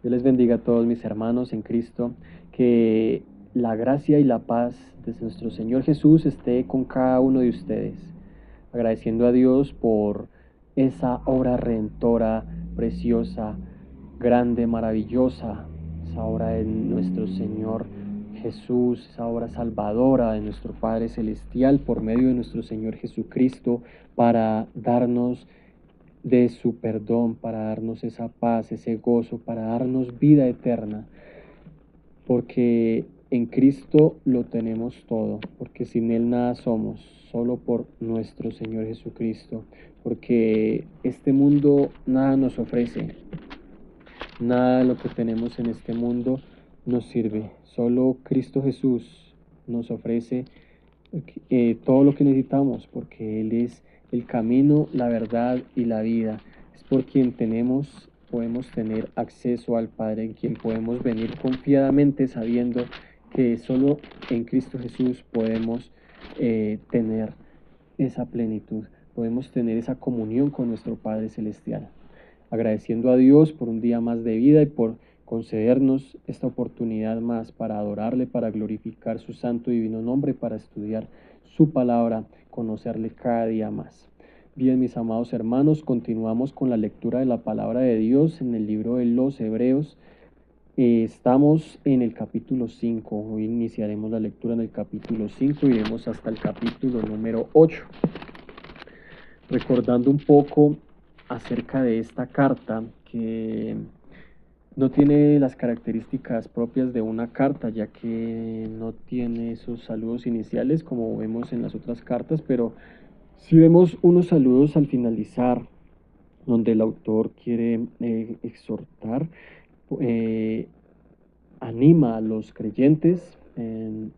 Dios les bendiga a todos mis hermanos en Cristo, que la gracia y la paz de nuestro Señor Jesús esté con cada uno de ustedes, agradeciendo a Dios por esa obra redentora, preciosa, grande, maravillosa, esa obra de nuestro Señor Jesús, esa obra salvadora de nuestro Padre Celestial por medio de nuestro Señor Jesucristo para darnos de su perdón, para darnos esa paz, ese gozo, para darnos vida eterna, porque en Cristo lo tenemos todo, porque sin Él nada somos, solo por nuestro Señor Jesucristo, porque este mundo nada nos ofrece, nada de lo que tenemos en este mundo nos sirve, solo Cristo Jesús nos ofrece todo lo que necesitamos, porque Él es el camino, la verdad y la vida. Es por quien podemos tener acceso al Padre, en quien podemos venir confiadamente sabiendo que solo en Cristo Jesús podemos tener esa plenitud, podemos tener esa comunión con nuestro Padre Celestial. Agradeciendo a Dios por un día más de vida y por concedernos esta oportunidad más para adorarle, para glorificar su santo y divino nombre, para estudiar su palabra, conocerle cada día más. Bien, mis amados hermanos, continuamos con la lectura de la palabra de Dios en el libro de los Hebreos. Estamos en el capítulo 5, hoy iniciaremos la lectura en el capítulo 5 y iremos hasta el capítulo número 8. Recordando un poco acerca de esta carta que no tiene las características propias de una carta, ya que no tiene esos saludos iniciales como vemos en las otras cartas, pero sí vemos unos saludos al finalizar, donde el autor quiere exhortar, anima a los creyentes en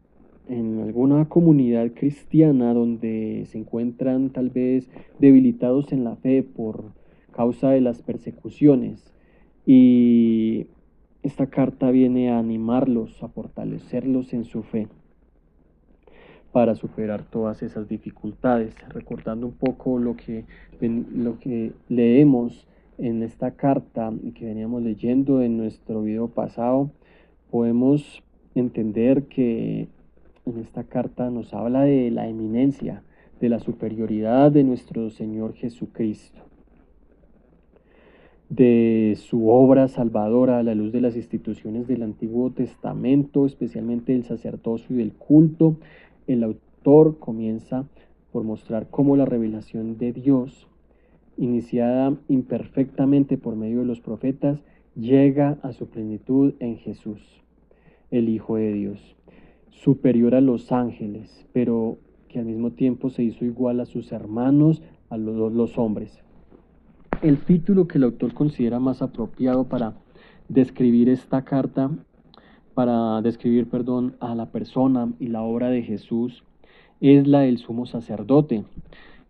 alguna comunidad cristiana donde se encuentran tal vez debilitados en la fe por causa de las persecuciones. Y esta carta viene a animarlos, a fortalecerlos en su fe para superar todas esas dificultades. Recordando un poco lo que leemos en esta carta y que veníamos leyendo en nuestro video pasado, podemos entender que en esta carta nos habla de la eminencia, de la superioridad de nuestro Señor Jesucristo, de su obra salvadora a la luz de las instituciones del Antiguo Testamento, especialmente del sacerdocio y del culto. El autor comienza por mostrar cómo la revelación de Dios, iniciada imperfectamente por medio de los profetas, llega a su plenitud en Jesús, el Hijo de Dios, superior a los ángeles, pero que al mismo tiempo se hizo igual a sus hermanos, a los hombres. El título que el autor considera más apropiado para describir esta carta, a la persona y la obra de Jesús, es la del sumo sacerdote,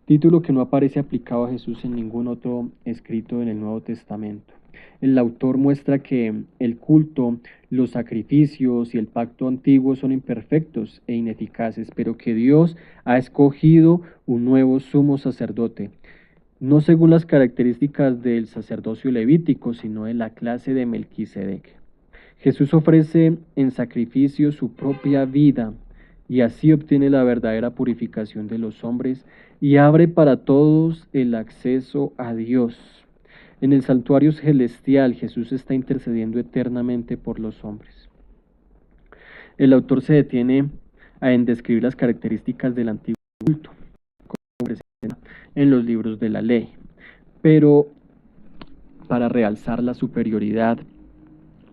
título que no aparece aplicado a Jesús en ningún otro escrito en el Nuevo Testamento. El autor muestra que el culto, los sacrificios y el pacto antiguo son imperfectos e ineficaces, pero que Dios ha escogido un nuevo sumo sacerdote, no según las características del sacerdocio levítico, sino de la clase de Melquisedec. Jesús ofrece en sacrificio su propia vida y así obtiene la verdadera purificación de los hombres y abre para todos el acceso a Dios. En el santuario celestial, Jesús está intercediendo eternamente por los hombres. El autor se detiene en describir las características del antiguo culto, como presenta en los libros de la ley, pero para realzar la superioridad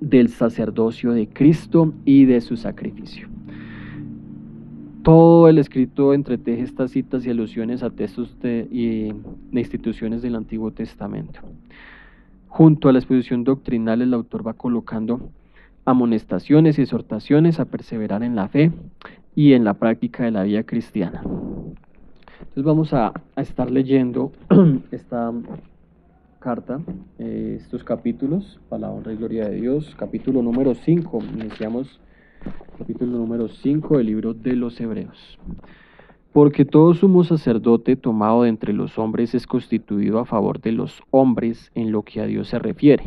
del sacerdocio de Cristo y de su sacrificio. Todo el escrito entreteje estas citas y alusiones a textos de instituciones del Antiguo Testamento. Junto a la exposición doctrinal, el autor va colocando amonestaciones y exhortaciones a perseverar en la fe y en la práctica de la vida cristiana. Entonces vamos a estar leyendo esta carta, estos capítulos, para la honra y gloria de Dios. Capítulo número 5, iniciamos capítulo número 5 del libro de los Hebreos. Porque todo sumo sacerdote tomado de entre los hombres es constituido a favor de los hombres en lo que a Dios se refiere,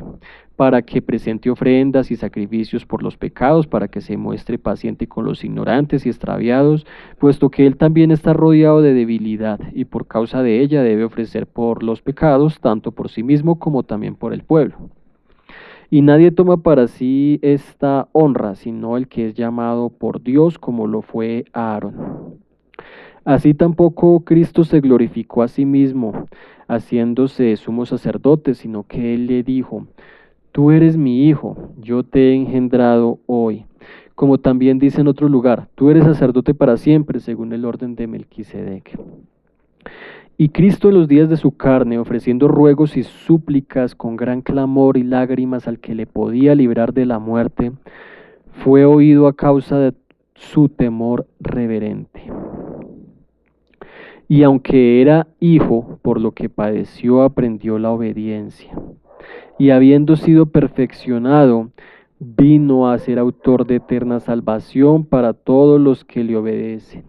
para que presente ofrendas y sacrificios por los pecados, para que se muestre paciente con los ignorantes y extraviados, puesto que él también está rodeado de debilidad, y por causa de ella debe ofrecer por los pecados, tanto por sí mismo como también por el pueblo. Y nadie toma para sí esta honra, sino el que es llamado por Dios, como lo fue Aarón. Así tampoco Cristo se glorificó a sí mismo, haciéndose sumo sacerdote, sino que Él le dijo: Tú eres mi hijo, yo te he engendrado hoy. Como también dice en otro lugar: Tú eres sacerdote para siempre, según el orden de Melquisedec. Y Cristo en los días de su carne, ofreciendo ruegos y súplicas con gran clamor y lágrimas al que le podía librar de la muerte, fue oído a causa de su temor reverente. Y aunque era hijo, por lo que padeció, aprendió la obediencia. Y habiendo sido perfeccionado, vino a ser autor de eterna salvación para todos los que le obedecen.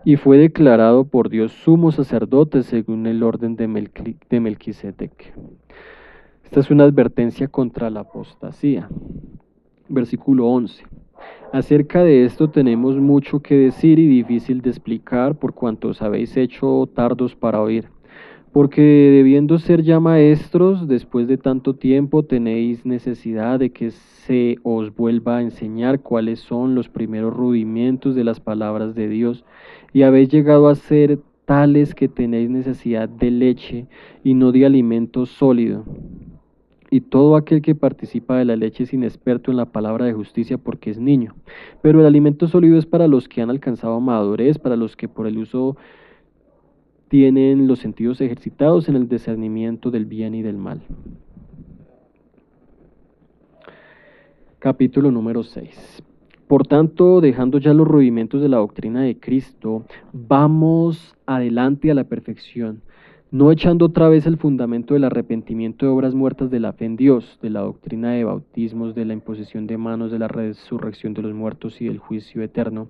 Y fue declarado por Dios sumo sacerdote según el orden de Melquisedec. Esta es una advertencia contra la apostasía. Versículo 11. Acerca de esto tenemos mucho que decir y difícil de explicar, por cuanto os habéis hecho tardos para oír. Porque debiendo ser ya maestros, después de tanto tiempo tenéis necesidad de que se os vuelva a enseñar cuáles son los primeros rudimentos de las palabras de Dios, y habéis llegado a ser tales que tenéis necesidad de leche y no de alimento sólido. Y todo aquel que participa de la leche es inexperto en la palabra de justicia porque es niño. Pero el alimento sólido es para los que han alcanzado madurez, para los que por el uso tienen los sentidos ejercitados en el discernimiento del bien y del mal. Capítulo número 6. Por tanto, dejando ya los rudimentos de la doctrina de Cristo, vamos adelante a la perfección, no echando otra vez el fundamento del arrepentimiento de obras muertas de la fe en Dios, de la doctrina de bautismos, de la imposición de manos, de la resurrección de los muertos y del juicio eterno.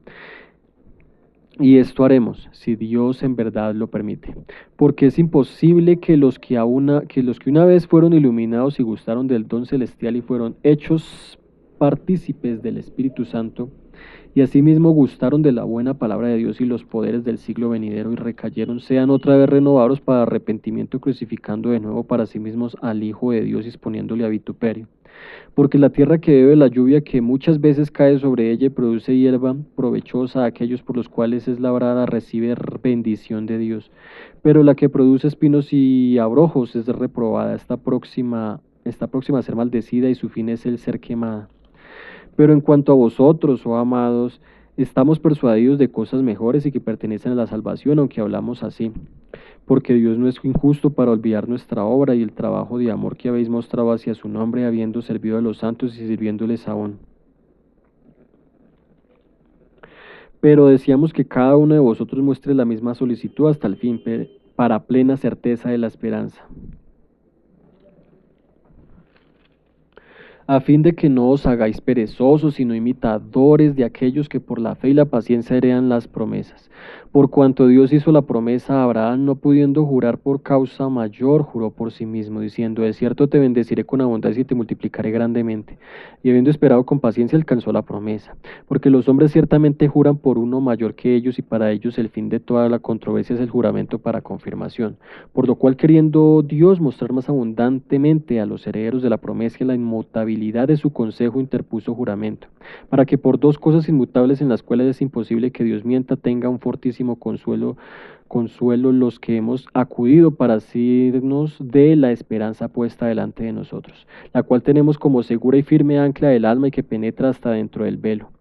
Y esto haremos, si Dios en verdad lo permite, porque es imposible que los que una vez fueron iluminados y gustaron del don celestial y fueron hechos partícipes del Espíritu Santo, y asimismo gustaron de la buena palabra de Dios y los poderes del siglo venidero y recayeron, sean otra vez renovados para arrepentimiento, crucificando de nuevo para sí mismos al Hijo de Dios y exponiéndole a vituperio. Porque la tierra que bebe la lluvia que muchas veces cae sobre ella y produce hierba provechosa a aquellos por los cuales es labrada recibe bendición de Dios. Pero la que produce espinos y abrojos es reprobada, está próxima a ser maldecida y su fin es el ser quemada. Pero en cuanto a vosotros, oh amados, estamos persuadidos de cosas mejores y que pertenecen a la salvación, aunque hablamos así. Porque Dios no es injusto para olvidar nuestra obra y el trabajo de amor que habéis mostrado hacia su nombre, habiendo servido a los santos y sirviéndoles aún. Pero deseamos que cada uno de vosotros muestre la misma solicitud hasta el fin, para plena certeza de la esperanza. A fin de que no os hagáis perezosos, sino imitadores de aquellos que por la fe y la paciencia heredan las promesas. Por cuanto Dios hizo la promesa a Abraham, no pudiendo jurar por causa mayor, juró por sí mismo, diciendo: de cierto te bendeciré con abundancia y te multiplicaré grandemente. Y habiendo esperado con paciencia, alcanzó la promesa. Porque los hombres ciertamente juran por uno mayor que ellos, y para ellos el fin de toda la controversia es el juramento para confirmación. Por lo cual, queriendo Dios mostrar más abundantemente a los herederos de la promesa la inmutabilidad de su consejo, interpuso juramento, para que por dos cosas inmutables en las cuales es imposible que Dios mienta, tenga un fortísimo consuelo los que hemos acudido para asirnos de la esperanza puesta delante de nosotros, la cual tenemos como segura y firme ancla del alma y que penetra hasta dentro del velo,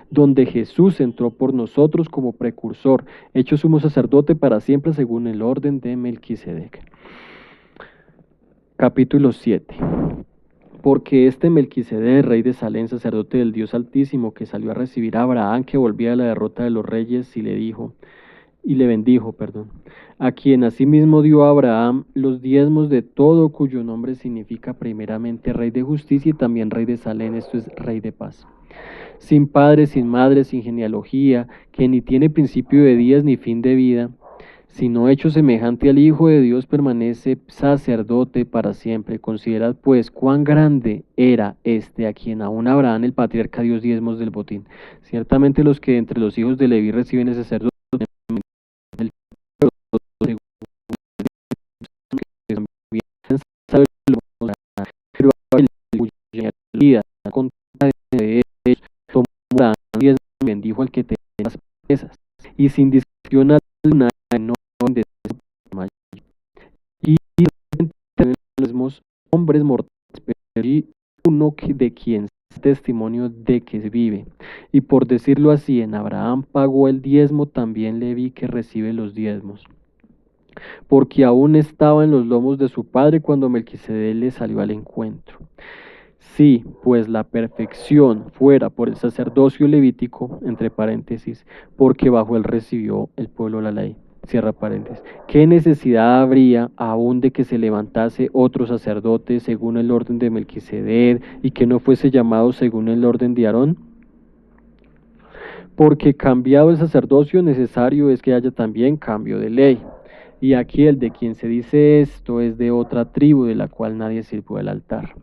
donde Jesús entró por nosotros como precursor, hecho sumo sacerdote para siempre según el orden de Melquisedec. Capítulo 7. Porque este Melquisedec, rey de Salem, sacerdote del Dios Altísimo, que salió a recibir a Abraham, que volvía de la derrota de los reyes, y le bendijo, a quien asimismo dio a Abraham los diezmos de todo, cuyo nombre significa primeramente rey de justicia y también rey de Salem, esto es rey de paz. sin padre, sin madre, sin genealogía, que ni tiene principio de días ni fin de vida, sino hecho semejante al Hijo de Dios, permanece sacerdote para siempre. Considerad pues cuán grande era este a quien aún Abraham el patriarca dio diezmos del botín. Ciertamente los que entre los hijos de Leví reciben el sacerdocio, bendijo al que tenía las promesas, y sin discusión alguna no y los hombres mortales, pero y uno de quien es testimonio de que vive. Y por decirlo así, en Abraham pagó el diezmo, también Leví que recibe los diezmos, porque aún estaba en los lomos de su padre cuando Melquisedec le salió al encuentro. Si, pues, la perfección fuera por el sacerdocio levítico, entre paréntesis, porque bajo él recibió el pueblo la ley, cierra paréntesis, ¿qué necesidad habría aún de que se levantase otro sacerdote según el orden de Melquisedec y que no fuese llamado según el orden de Aarón? Porque cambiado el sacerdocio, necesario es que haya también cambio de ley. Y aquí el de quien se dice esto es de otra tribu, de la cual nadie sirvió el altar.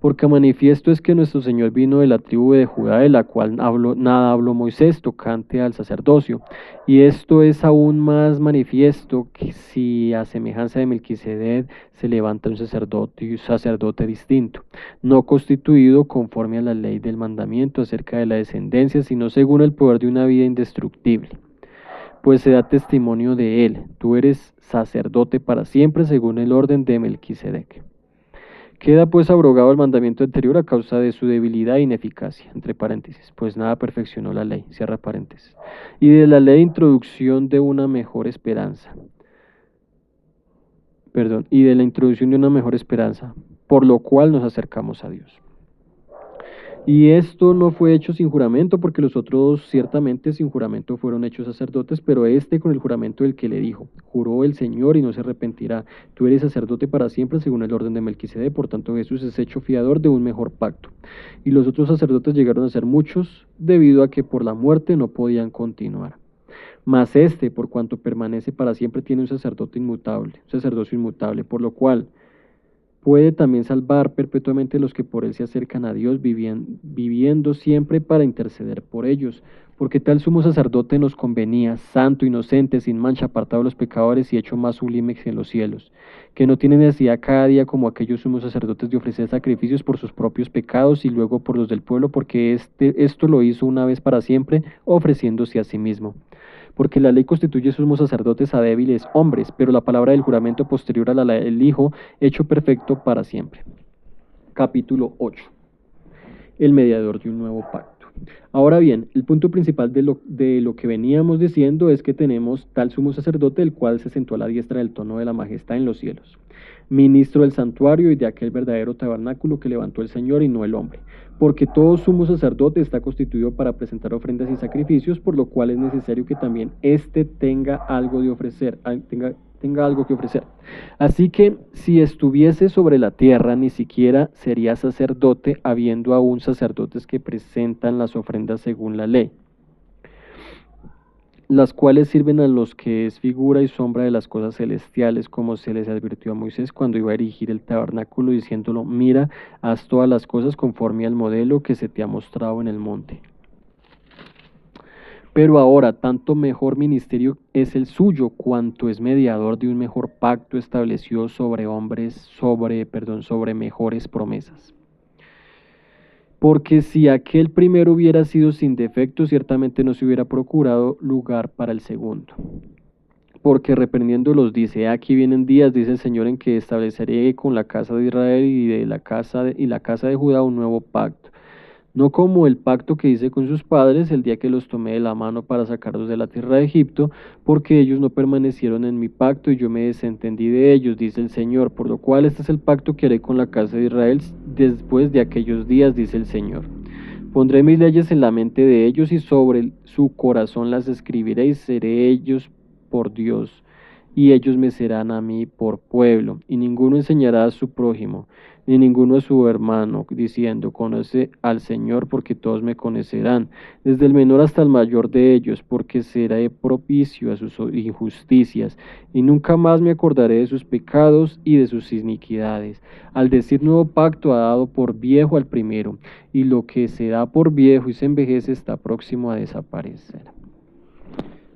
Porque manifiesto es que nuestro Señor vino de la tribu de Judá, de la cual nada habló Moisés tocante al sacerdocio. Y esto es aún más manifiesto que si a semejanza de Melquisedec se levanta un sacerdote distinto, no constituido conforme a la ley del mandamiento acerca de la descendencia, sino según el poder de una vida indestructible. Pues se da testimonio de él, tú eres sacerdote para siempre según el orden de Melquisedec. Queda pues abrogado el mandamiento anterior a causa de su debilidad e ineficacia, entre paréntesis, pues nada perfeccionó la ley, cierra paréntesis, y de la ley introducción de una mejor esperanza, y de la introducción de una mejor esperanza, por lo cual nos acercamos a Dios. Y esto no fue hecho sin juramento, porque los otros ciertamente sin juramento fueron hechos sacerdotes, pero este con el juramento del que le dijo, juró el Señor y no se arrepentirá, tú eres sacerdote para siempre según el orden de Melquisedec, por tanto Jesús es hecho fiador de un mejor pacto. Y los otros sacerdotes llegaron a ser muchos, debido a que por la muerte no podían continuar. Mas este, por cuanto permanece para siempre, tiene un sacerdocio inmutable, por lo cual puede también salvar perpetuamente los que por él se acercan a Dios, viviendo siempre para interceder por ellos. Porque tal sumo sacerdote nos convenía, santo, inocente, sin mancha, apartado de los pecadores y hecho más sublime que en los cielos, que no tiene necesidad cada día como aquellos sumos sacerdotes de ofrecer sacrificios por sus propios pecados y luego por los del pueblo, porque esto lo hizo una vez para siempre, ofreciéndose a sí mismo. Porque la ley constituye sumos sacerdotes a débiles hombres, pero la palabra del juramento posterior a la ley del Hijo, hecho perfecto para siempre. Capítulo 8. El mediador de un nuevo pacto. Ahora bien, el punto principal de lo que veníamos diciendo es que tenemos tal sumo sacerdote, el cual se sentó a la diestra del trono de la majestad en los cielos, ministro del santuario y de aquel verdadero tabernáculo que levantó el Señor y no el hombre. Porque todo sumo sacerdote está constituido para presentar ofrendas y sacrificios, por lo cual es necesario que también éste tenga algo que ofrecer. Así que si estuviese sobre la tierra, ni siquiera sería sacerdote, habiendo aún sacerdotes que presentan las ofrendas según la ley, las cuales sirven a los que es figura y sombra de las cosas celestiales, como se les advirtió a Moisés cuando iba a erigir el tabernáculo, diciéndolo, mira, haz todas las cosas conforme al modelo que se te ha mostrado en el monte. Pero ahora, tanto mejor ministerio es el suyo, cuanto es mediador de un mejor pacto establecido sobre mejores promesas. Porque si aquel primero hubiera sido sin defecto, ciertamente no se hubiera procurado lugar para el segundo. Porque reprendiéndolos dice, aquí vienen días, dice el Señor, en que estableceré con la casa de Israel y la casa de Judá un nuevo pacto. No como el pacto que hice con sus padres el día que los tomé de la mano para sacarlos de la tierra de Egipto, porque ellos no permanecieron en mi pacto y yo me desentendí de ellos, dice el Señor, por lo cual este es el pacto que haré con la casa de Israel después de aquellos días, dice el Señor. Pondré mis leyes en la mente de ellos y sobre su corazón las escribiré y seré ellos por Dios, y ellos me serán a mí por pueblo, y ninguno enseñará a su prójimo, ni ninguno a su hermano, diciendo, conoce al Señor, porque todos me conocerán, desde el menor hasta el mayor de ellos, porque seré propicio a sus injusticias, y nunca más me acordaré de sus pecados y de sus iniquidades. Al decir nuevo pacto, ha dado por viejo al primero, y lo que se da por viejo y se envejece está próximo a desaparecer.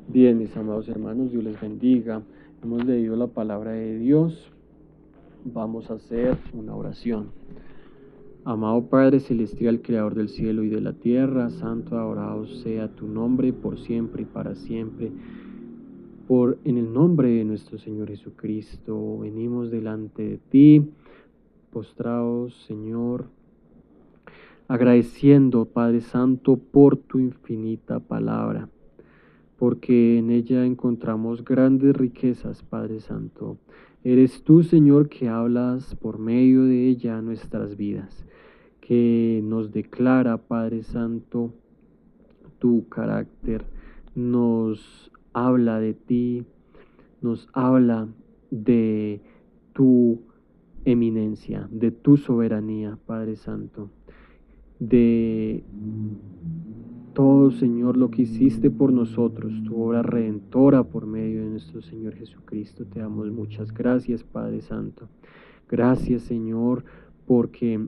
Bien, mis amados hermanos, Dios les bendiga. Hemos leído la palabra de Dios. Vamos a hacer una oración. Amado Padre Celestial, Creador del cielo y de la tierra, santo, adorado sea tu nombre por siempre y para siempre. En el nombre de nuestro Señor Jesucristo, venimos delante de ti, postrados, Señor, agradeciendo, Padre Santo, por tu infinita palabra, porque en ella encontramos grandes riquezas, Padre Santo. Eres tú, Señor, que hablas por medio de ella a nuestras vidas, que nos declara, Padre Santo, tu carácter, nos habla de ti, nos habla de tu eminencia, de tu soberanía, Padre Santo, de todo, Señor, lo que hiciste por nosotros, tu obra redentora por medio de nuestro Señor Jesucristo. Te damos muchas gracias, Padre Santo. Gracias, Señor, porque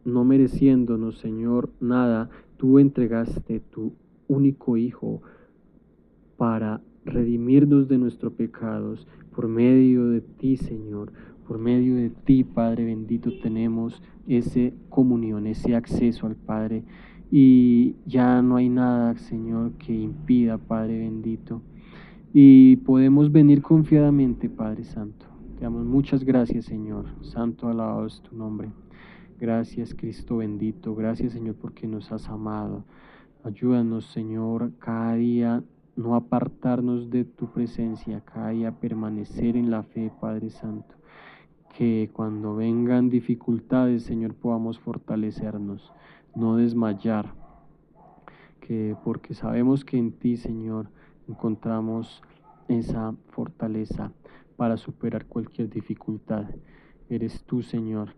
no mereciéndonos, Señor, nada, tú entregaste tu único Hijo para redimirnos de nuestros pecados. Por medio de ti, Señor, por medio de ti, Padre bendito, tenemos esa comunión, ese acceso al Padre. Y ya no hay nada, Señor, que impida, Padre bendito. Y podemos venir confiadamente, Padre Santo. Te damos muchas gracias, Señor. Santo, alabado es tu nombre. Gracias, Cristo bendito. Gracias, Señor, porque nos has amado. Ayúdanos, Señor, cada día no apartarnos de tu presencia, cada día permanecer en la fe, Padre Santo. Que cuando vengan dificultades, Señor, podamos fortalecernos, no desmayar. Porque sabemos que en ti, Señor, encontramos esa fortaleza para superar cualquier dificultad. Eres tú, Señor.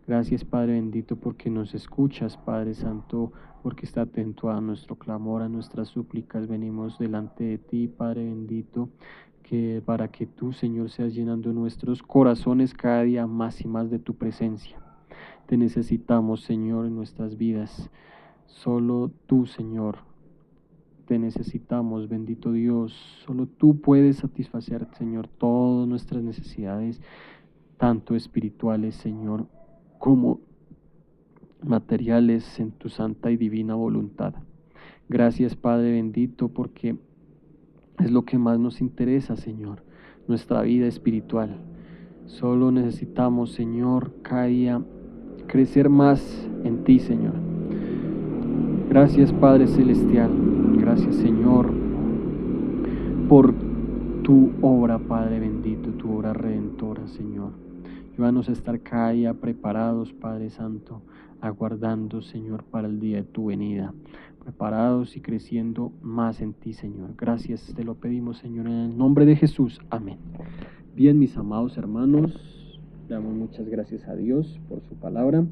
Gracias, Padre bendito, porque nos escuchas, Padre Santo, porque está atento a nuestro clamor, a nuestras súplicas. Venimos delante de ti, Padre bendito, para que tú, Señor, seas llenando nuestros corazones cada día más y más de tu presencia. Te necesitamos, Señor, en nuestras vidas. Solo tú, Señor, te necesitamos, bendito Dios. Solo tú puedes satisfacer, Señor, todas nuestras necesidades, tanto espirituales, Señor, como materiales, en tu santa y divina voluntad. Gracias, Padre bendito, porque es lo que más nos interesa, Señor, nuestra vida espiritual. Solo necesitamos, Señor, cada día crecer más en ti, Señor. Gracias, Padre Celestial. Gracias, Señor, por tu obra, Padre bendito, tu obra redentora, Señor. Ayúdanos a estar cada día preparados, Padre Santo, aguardando, Señor, para el día de tu venida. Preparados y creciendo más en ti, Señor. Gracias, te lo pedimos, Señor, en el nombre de Jesús. Amén. Bien, mis amados hermanos, damos muchas gracias a Dios por su palabra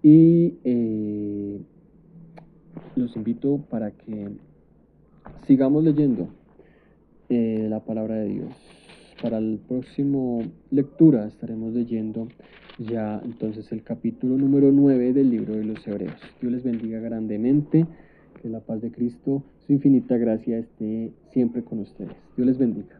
y los invito para que sigamos leyendo la palabra de Dios. Para el próximo lectura estaremos leyendo ya entonces el capítulo número 9 del libro de los Hebreos. Dios les bendiga grandemente, que la paz de Cristo, su infinita gracia esté siempre con ustedes. Dios les bendiga.